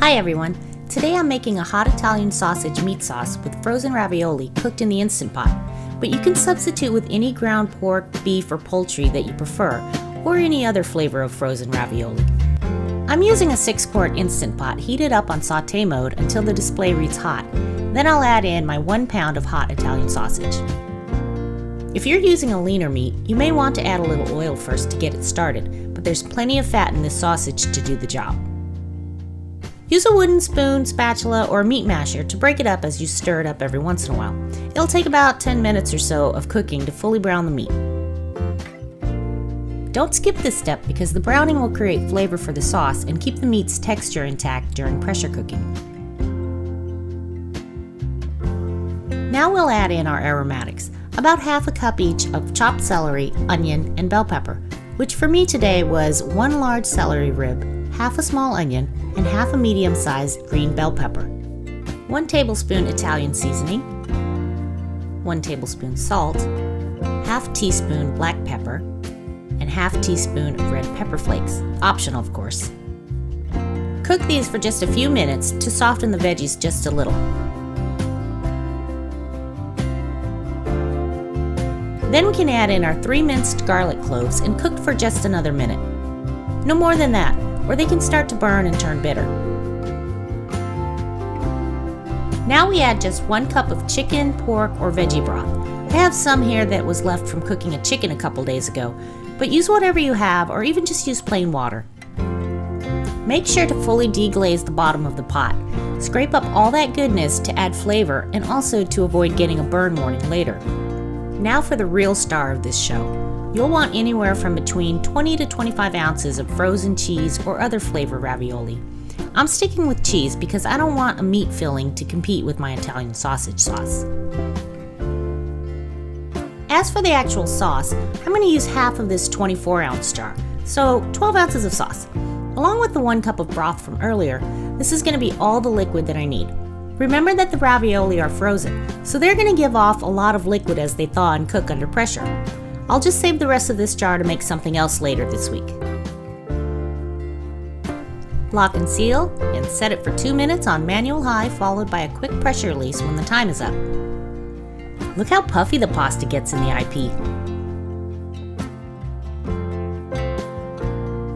Hi everyone! Today I'm making a hot Italian sausage meat sauce with frozen ravioli cooked in the Instant Pot, but you can substitute with any ground pork, beef, or poultry that you prefer, or any other flavor of frozen ravioli. I'm using a 6-quart Instant Pot heated up on saute mode until the display reads hot. Then I'll add in my 1 pound of hot Italian sausage. If you're using a leaner meat, you may want to add a little oil first to get it started, but there's plenty of fat in this sausage to do the job. Use a wooden spoon, spatula, or meat masher to break it up as you stir it up every once in a while. It'll take about 10 minutes or so of cooking to fully brown the meat. Don't skip this step because the browning will create flavor for the sauce and keep the meat's texture intact during pressure cooking. Now we'll add in our aromatics, about half a cup each of chopped celery, onion, and bell pepper, which for me today was 1 large celery rib, half a small onion, and half a medium-sized green bell pepper, 1 tablespoon Italian seasoning, 1 tablespoon salt, half teaspoon black pepper, and half teaspoon of red pepper flakes, optional of course. Cook these for just a few minutes to soften the veggies just a little. Then we can add in our 3 minced garlic cloves and cook for just another minute. No more than that, or they can start to burn and turn bitter. Now we add just 1 cup of chicken, pork, or veggie broth. I have some here that was left from cooking a chicken a couple days ago, but use whatever you have or even just use plain water. Make sure to fully deglaze the bottom of the pot. Scrape up all that goodness to add flavor and also to avoid getting a burn warning later. Now for the real star of this show. You'll want anywhere from between 20 to 25 ounces of frozen cheese or other flavor ravioli. I'm sticking with cheese because I don't want a meat filling to compete with my Italian sausage sauce. As for the actual sauce, I'm going to use half of this 24-ounce jar, so 12 ounces of sauce. Along with the 1 cup of broth from earlier, this is going to be all the liquid that I need. Remember that the ravioli are frozen, so they're going to give off a lot of liquid as they thaw and cook under pressure. I'll just save the rest of this jar to make something else later this week. Lock and seal and set it for 2 minutes on manual high, followed by a quick pressure release when the time is up. Look how puffy the pasta gets in the IP.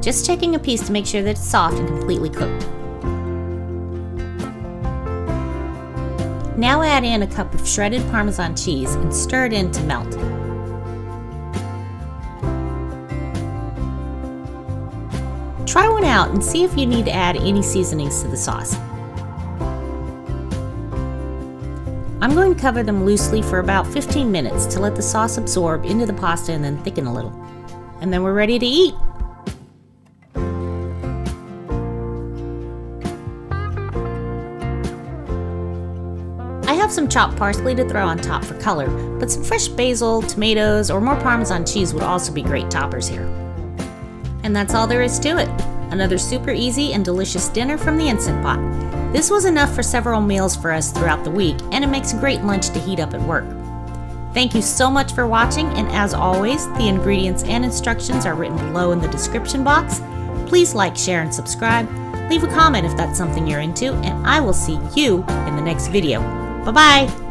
Just checking a piece to make sure that it's soft and completely cooked. Now add in a cup of shredded Parmesan cheese and stir it in to melt. Try one out and see if you need to add any seasonings to the sauce. I'm going to cover them loosely for about 15 minutes to let the sauce absorb into the pasta and then thicken a little. And then we're ready to eat! I have some chopped parsley to throw on top for color, but some fresh basil, tomatoes, or more Parmesan cheese would also be great toppers here. And that's all there is to it. Another super easy and delicious dinner from the Instant Pot. This was enough for several meals for us throughout the week, and it makes a great lunch to heat up at work. Thank you so much for watching, and as always, the ingredients and instructions are written below in the description box. Please like, share, and subscribe. Leave a comment if that's something you're into, and I will see you in the next video. Bye-bye!